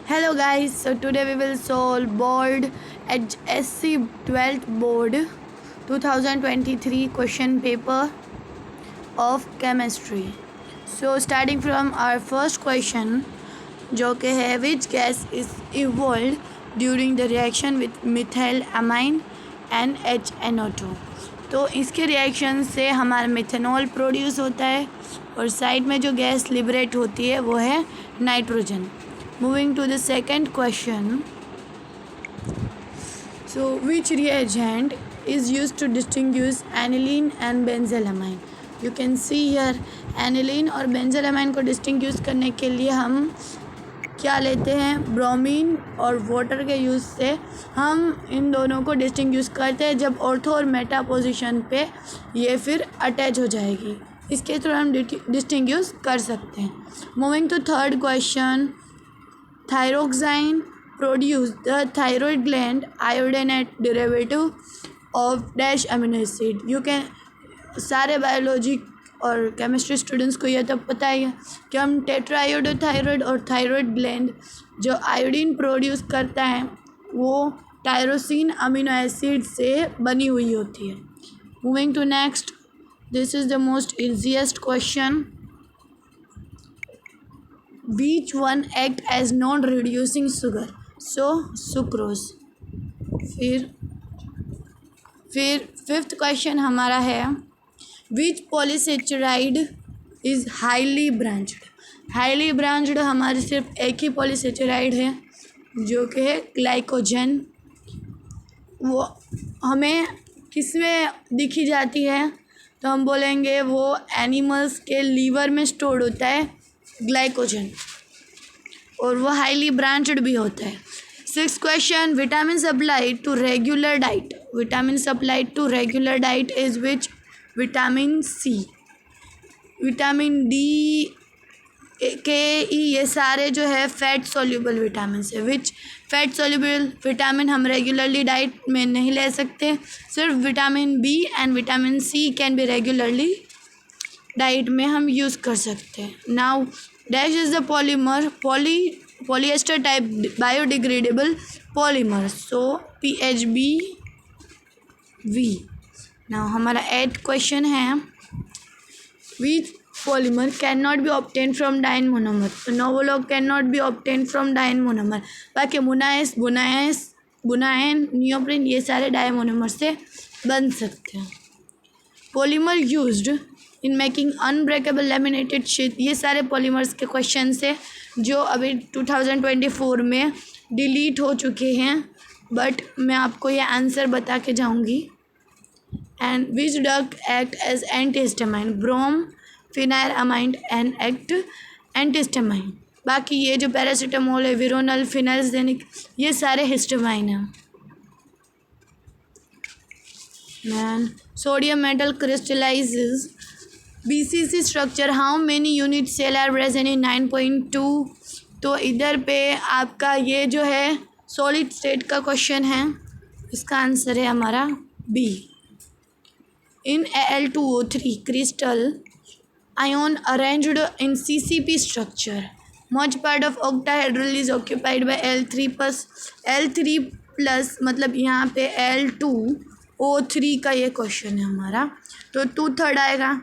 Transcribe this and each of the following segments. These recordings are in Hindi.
Hello guys, so today we will solve board at SC 12th board 2023 question paper of chemistry. So starting from our first question जो कि है which gas is evolved during the reaction with methylamine and HNO2। तो इसके रिएक्शन से हमारा मिथेनॉल प्रोड्यूस होता है और साइड में जो गैस लिबरेट होती है वो है nitrogen. Moving to the second question. So, which reagent is used to distinguish aniline and benzylamine? You can see here aniline और benzylamine को distinguish करने के लिए हम क्या लेते हैं, ब्रोमीन और वाटर के यूज़ से हम इन दोनों को डिस्टिंग्विश करते हैं जब ऑर्थो और मेटा पोजीशन पे ये फिर अटैच हो जाएगी, इसके थ्रू हम डिस्टिंग्विश कर सकते हैं। Moving to third question, thyroxine produce the thyroid gland iodinate derivative of dash amino acid। You can सारे बायोलॉजी और केमिस्ट्री स्टूडेंट्स को यह तो पता ही है कि हम टेट्रायोडोथायरॉयड और थायरॉयड ग्लैंड जो आयोडीन प्रोड्यूस करता है वो टायरोसिन अमीनो एसिड से बनी हुई होती है। Moving to next, this is the most easiest question, which one act as non reducing sugar? So sucrose। फिर फिफ्थ क्वेश्चन हमारा है which polysaccharide is highly branched। Highly branched हमारे सिर्फ एक ही पॉलीसेचराइड है जो कि है ग्लाइकोजन। वो हमें किस में दिखी जाती है तो हम बोलेंगे वो एनिमल्स के लीवर में स्टोर्ड होता है ग्लाइकोजन और वो हाईली ब्रांच्ड भी होता है। Six question, vitamin supplied to regular diet. Vitamin supplied to regular diet is which? Vitamin C, vitamin D, K E, ये सारे जो है फैट सोल्यूबल विटामिन है। विच फैट सोल्यूबल विटामिन हम रेगुलरली डाइट में नहीं ले सकते, सिर्फ vitamin B and vitamin C can be regularly diet में हम यूज़ कर सकते हैं। Now dash is the polymer, polyester type biodegradable polymer, so PHBV। Now हमारा 8th क्वेश्चन है which polymer can not be obtain from diene monomer. तो novolac can not be obtain from diene monomer, बाकी मुनाइस, बुनाएन, नियोप्रिन ये सारे डायमोनोमर से बन सकते हैं। Polymer used in making unbreakable laminated sheet, ये सारे पॉलीमर्स के क्वेश्चन से जो अभी 2024 में डिलीट हो चुके हैं, बट मैं आपको ये आंसर बता के जाऊंगी। And which drug act as antihistamine, brom, phenylamide and act antihistamine. बाकी ये जो पैरासीटामोल है, विरोनल, फिनाइलजेनिक, ये सारे हिस्टामाइन हैं। Man sodium metal crystallizes BCC structure, how many unit cell are present in 9.2। तो इधर पे आपका ये जो है सॉलिड स्टेट का क्वेश्चन है, इसका आंसर है हमारा B. In Al2O3 crystal ion arranged in CCP structure, much part of octahedral is occupied by L3+, मतलब यहाँ पे Al2O3 का ये क्वेश्चन है हमारा, तो 2/3 आएगा।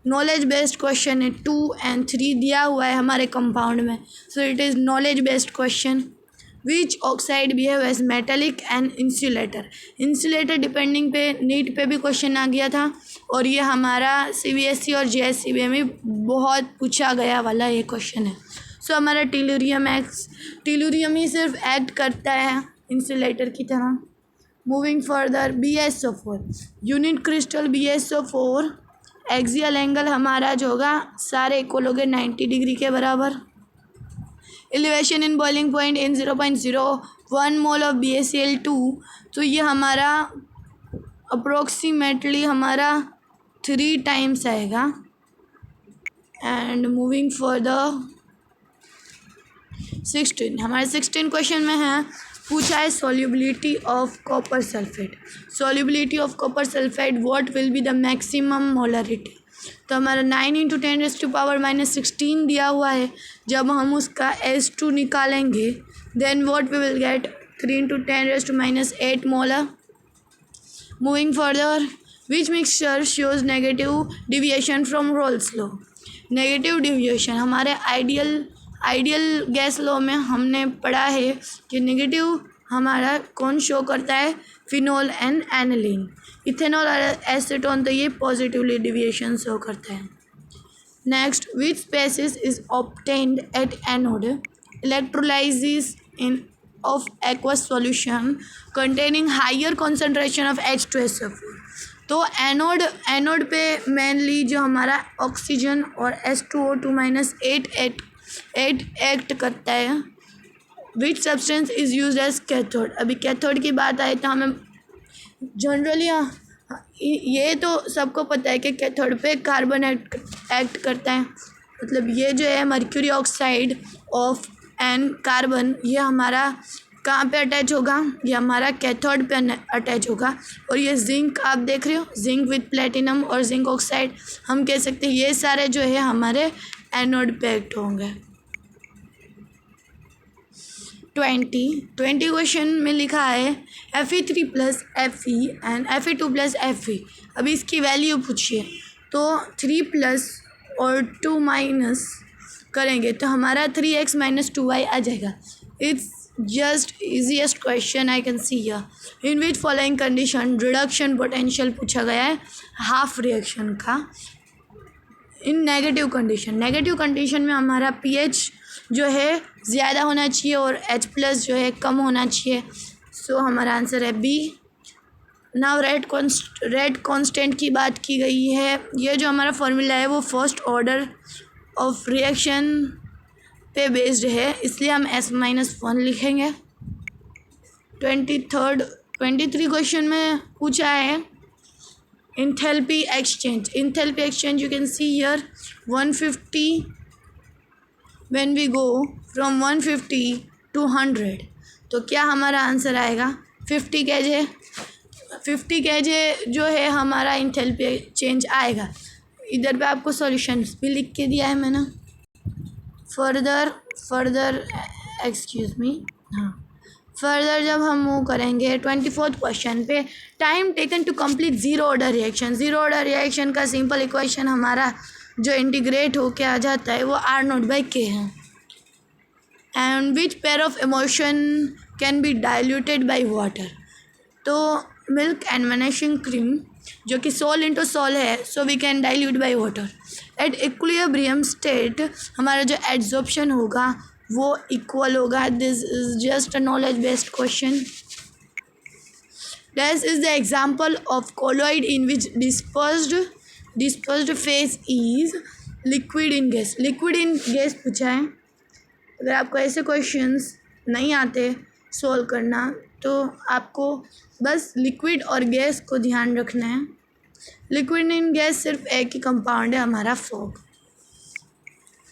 नॉलेज बेस्ड क्वेश्चन है, 2 and 3 दिया हुआ है हमारे कंपाउंड में, so it is knowledge based question. Which oxide behave as metallic and insulator. Insulator depending पे नीट पे भी क्वेश्चन आ गया था और ये हमारा CBSE और JSCB में बहुत पूछा गया वाला ये क्वेश्चन है। सो हमारा टेलुरियम ही सिर्फ एक्ट करता है इंसुलेटर की तरह। Moving further, BSO4 unit crystal BSO4 axial angle हमारा जो होगा सारे इक्वल हो गए 90 डिग्री के बराबर। Elevation in boiling point in 0.01 mole of BaCl2, तो ये हमारा अप्रोक्सीमेटली हमारा 3 टाइम्स आएगा। एंड मूविंग फर्दर 16, हमारे 16 क्वेश्चन में है पूछा है solubility of copper sulphate. Solubility of copper sulphate, what will be the maximum molarity. तो हमारा 9 × 10⁻⁻16 दिया हुआ है। जब हम उसका S2 निकालेंगे then what we will get 3 × 10⁻8 molar. Moving further, which mixture shows negative deviation from Raoult's law. Negative deviation हमारे आइडियल गैस लॉ में हमने पढ़ा है कि नेगेटिव हमारा कौन शो करता है, फिनोल एंड एनिलीन। इथेनॉल और एसीटोन तो ये पॉजिटिवली डिविएशन शो करता है। Next, which species is obtained at anode electrolysis in of aqueous solution containing higher concentration of H2SO4। तो एनोड पे मेनली जो हमारा ऑक्सीजन और H2O2-8 एक्ट करता है। Which substance is used as cathode. अभी कैथोड की बात आए तो हमें जनरली ये तो सबको पता है कि कैथोड पे कार्बन एक्ट करता है। मतलब ये जो है mercury oxide of an carbon, ये हमारा कहाँ पे अटैच होगा, ये हमारा कैथोड पे अटैच होगा। और ये जिंक आप देख रहे हो, जिंक विद प्लेटिनम और जिंक ऑक्साइड, हम कह सकते हैं ये सारे जो है हमारे एनोड पे एक्ट होंगे। 20 क्वेश्चन में लिखा है Fe3 + Fe and Fe2 + Fe। अभी इसकी वैल्यू पूछिए, तो 3+ और 2- करेंगे तो हमारा 3x - 2y आ जाएगा। It's just easiest question I can see here. In which following condition reduction potential पूछा गया है हाफ रिएक्शन का। इन नेगेटिव कंडीशन में हमारा pH जो है ज़्यादा होना चाहिए और H+ जो है कम होना चाहिए। सो हमारा आंसर है बी। नाउ रेट कांस्टेंट की बात की गई है। ये जो हमारा फॉर्मूला है वो फर्स्ट ऑर्डर ऑफ रिएक्शन पे बेस्ड है, इसलिए हम S-1 लिखेंगे। 23 क्वेश्चन में पूछा है enthalpy exchange you can see here 150 when we go from 150 to 100। तो क्या हमारा आंसर आएगा 50 kJ जो है हमारा इंथैल्पी चेंज आएगा। इधर पे आपको सॉल्यूशंस भी लिख के दिया है मैंने। फर्दर जब हम मूव करेंगे 24 क्वेश्चन पे, time taken to complete zero order reaction का सिंपल इक्वेशन हमारा जो इंटीग्रेट होके आ जाता है वो R0/K है। And which pair of emotion can be diluted by water. तो मिल्क एंड वैनिशिंग क्रीम जो कि सोल इंटू सोल है, so we can dilute by water. At equilibrium state हमारा जो एड्जॉर्प्शन होगा वो इक्वल होगा। This is just a knowledge based question. This is the example of colloid in which dispersed phase is liquid in gas पूछा है। अगर आपको ऐसे क्वेश्चंस नहीं आते सोल्व करना तो आपको बस लिक्विड और गैस को ध्यान रखना है। लिक्विड इन गैस सिर्फ एक ही कंपाउंड है हमारा fog.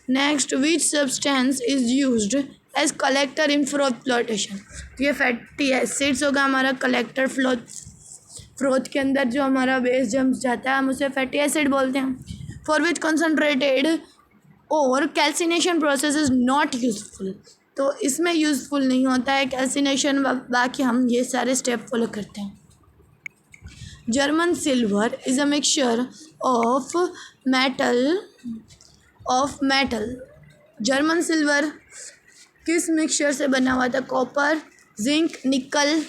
Next, which substance is used as collector in flotation. तो ये फैटी एसिड्स होगा हमारा कलेक्टर फ्रोथ के अंदर जो हमारा बेस जम्स जाता है हम उसे फैटी एसिड बोलते हैं। फॉर विच कंसनट्रेटेड और calcination process is not useful. तो इसमें यूज़फुल नहीं होता है कैल्सिनेशन, बाकी हम ये सारे स्टेप फॉलो करते हैं। German silver is a mixture of metal. German silver किस मिक्सचर से बना हुआ था? कॉपर, जिंक, निकल,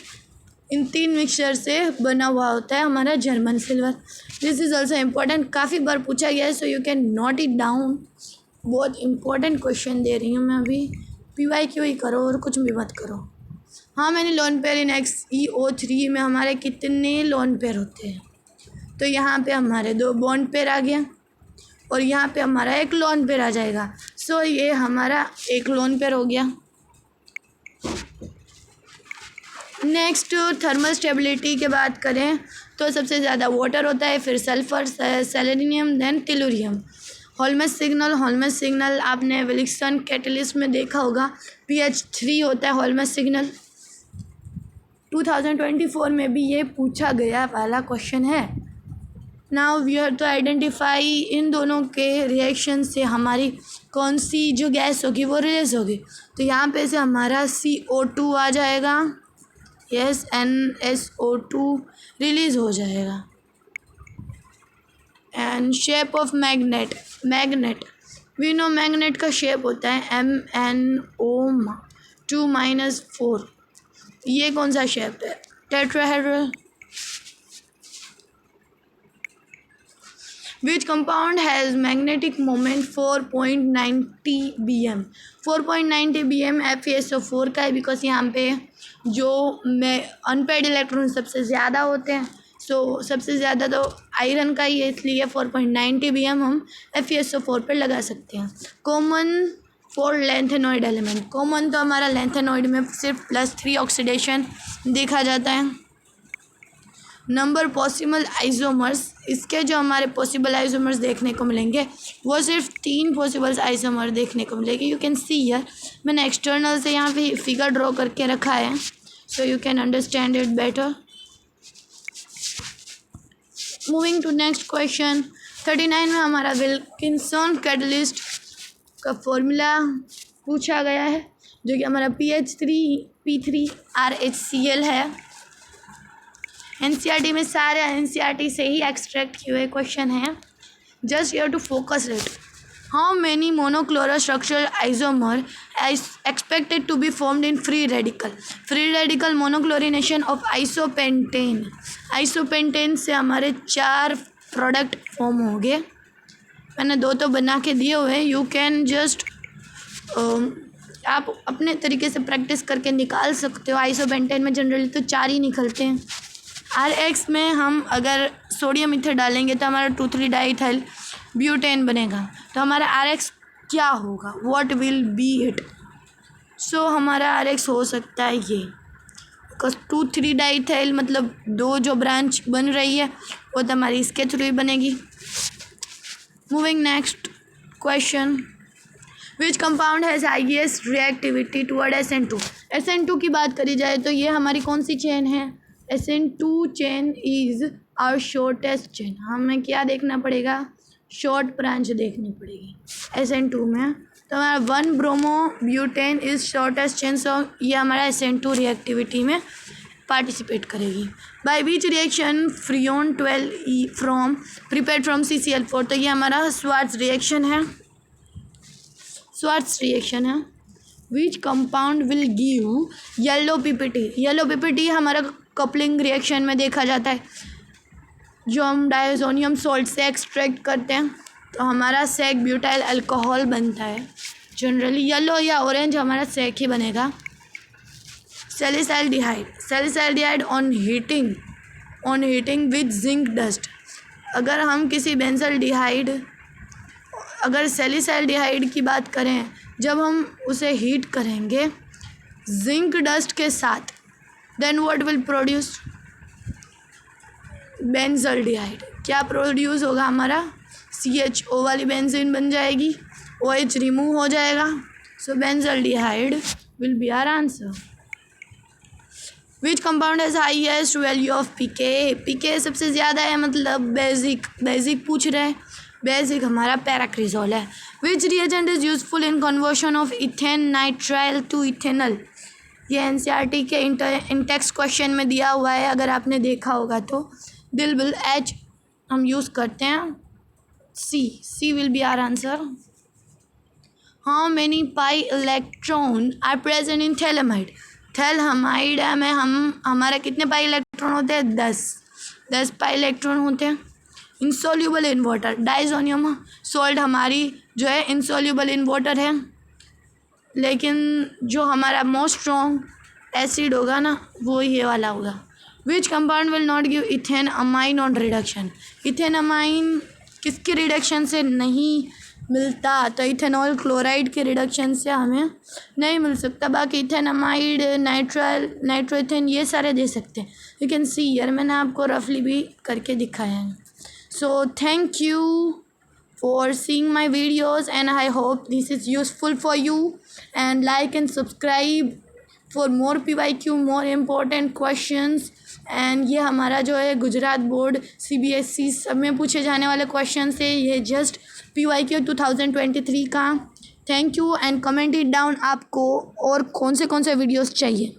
इन 3 मिक्सचर से बना हुआ होता है हमारा German silver. This is also important, काफ़ी बार पूछा गया है, so you can note it down. बहुत इम्पोर्टेंट क्वेश्चन दे रही हूँ मैं अभी। PYQ ही करो और कुछ भी मत करो। हाँ, मैंने लोन पेयर इन XeO3 में हमारे कितने लोन पेयर होते हैं? तो यहाँ पे हमारे 2 बॉन्ड पेयर आ गया और यहाँ पे हमारा 1 लोन पेयर आ जाएगा। सो ये हमारा 1 लोन पेयर हो गया। नेक्स्ट, थर्मल स्टेबिलिटी की बात करें तो सबसे ज़्यादा वाटर होता है, फिर सल्फर, सेलेनियम, देन टेलुरियम। हॉलमेस सिग्नल आपने विल्सन कैटलिस्ट में देखा होगा, pH 3 होता है हॉलमेस सिग्नल। 2024 में भी ये पूछा गया वाला क्वेश्चन है। Now we have to identify इन दोनों के रिएक्शन से हमारी कौन सी जो गैस होगी वो रिलीज होगी। तो यहाँ पे से हमारा CO2 आ जाएगा, यस, NSO2 रिलीज हो जाएगा। And shape of magnet, magnet we know magnet का शेप होता है MnO2-4। ये कौन सा शेप है? Tetrahedral. Which compound has magnetic moment 4.90 bm? 4.90 bm FeSO4 का है, बिकॉज यहाँ पे जो अनपेड इलेक्ट्रॉन सबसे ज़्यादा होते हैं। सबसे ज़्यादा तो आयरन का ही है, इसलिए 4.90 bm हम FeSO4 पर लगा सकते हैं। Common for lanthanoid element, common तो हमारा लेंथेनॉइड में सिर्फ +3 ऑक्सीडेशन देखा जाता है। नंबर पॉसिबल आइसोमर्स, इसके जो हमारे पॉसिबल आइसोमर्स देखने को मिलेंगे वो सिर्फ 3 पॉसिबल आइसोमर देखने को मिलेगी। यू कैन सी हियर, मैंने एक्सटर्नल से यहाँ पे फिगर ड्रॉ करके रखा है, so you can understand it better. Moving to next question 39 में हमारा विल्किंसन कैटलिस्ट का फॉर्मूला पूछा गया है, जो कि हमारा PH3P3RHCl है। NCERT में सारे NCERT से ही एक्सट्रैक्ट किए हुए क्वेश्चन हैं, just your to focus it. How many monochloro structural isomer expected to be formed in free radical? Free radical monochlorination of isopentane, isopentane से हमारे 4 प्रोडक्ट फॉर्म होंगे। मैंने 2 तो बना के दिए हुए हैं, यू कैन जस्ट आप अपने तरीके से प्रैक्टिस करके निकाल सकते हो। आइसोपेंटेन में जनरली तो 4 ही निकलते हैं। RX में हम अगर सोडियम ईथर डालेंगे तो हमारा 2,3 डाइथाइल ब्यूटेन बनेगा। तो हमारा RX क्या होगा? What will be it? So हमारा RX हो सकता है ये, बिकॉज 2,3 डाइथाइल मतलब 2 जो ब्रांच बन रही है वो तो हमारी इसके थ्रू ही बनेगी। Moving next question, which compound has highest reactivity toward SN2? SN2 की बात करी जाए तो ये हमारी कौन सी चेन है? SN2 chain is our shortest chain. हमें क्या देखना पड़ेगा? शॉर्ट ब्रांच देखनी पड़ेगी SN2 में। तो हमारा 1 bromo butane is shortest chain, so ये हमारा SN2 रिएक्टिविटी में पार्टिसिपेट करेगी। By which reaction freon 12E from prepared from CCl4? तो ये हमारा स्वार्ट्ज रिएक्शन है, स्वार्ट्ज रिएक्शन है। Which compound will give yellow PPT? Yellow PPT हमारा कपलिंग रिएक्शन में देखा जाता है, जो हम डायज़ोनियम सॉल्ट से एक्सट्रैक्ट करते हैं तो हमारा सेक ब्यूटाइल अल्कोहल बनता है। जनरली येलो या ऑरेंज हमारा सेक ही बनेगा। Salicylaldehyde, salicylaldehyde on heating with zinc dust. अगर हम किसी बेंजल्डिहाइड, अगर सैलिसाइल्डिहाइड की बात करें, जब हम उसे हीट करेंगे जिंक डस्ट के साथ, then what will produce? Benzaldehyde. क्या प्रोड्यूस होगा? हमारा CHO वाली बेंजीन बन जाएगी, OH रिमूव हो जाएगा, so benzaldehyde will be our answer. Which compound has highest value of PK? PK सबसे ज़्यादा है, मतलब बेसिक पूछ रहे हैं। बेसिक हमारा पैराक्रिजोल है। Which reagent is useful in conversion of ethane nitrile to ethanal? ये NCERT के इंटेक्स्ट क्वेश्चन में दिया हुआ है, अगर आपने देखा होगा तो। बिल H हम यूज़ करते हैं, C will be our answer. How many pi electron are present in phthalimide? Phthalimide में हमारा कितने पाई इलेक्ट्रॉन होते हैं? 10 पाई इलेक्ट्रॉन होते हैं। इंसोल्यूबल इन वाटर, डाइज़ोनियम सॉल्ट हमारी जो है इंसोल्यूबल इन वाटर है, लेकिन जो हमारा मोस्ट स्ट्रॉन्ग एसिड होगा ना वो ये वाला होगा। विच compound will not give ethane amine on reduction? Ethane amine किसके रिडक्शन से नहीं मिलता? तो इथेनॉल क्लोराइड के रिडक्शन से हमें नहीं मिल सकता। बाकी इथेनमाइड, नाइट्रोइथेन ये सारे दे सकते हैं। यू कैन सी हियर, मैंने आपको रफली भी करके दिखाया है। So thank you for seeing my videos, and I hope this is useful for you, and like and subscribe for more PYQ, more important questions and ये हमारा जो है गुजरात बोर्ड CBSE सब में पूछे जाने वाले क्वेश्चन से, ये जस्ट PYQ 2023 का। Thank you and comment it down आपको और कौन से वीडियोस चाहिए।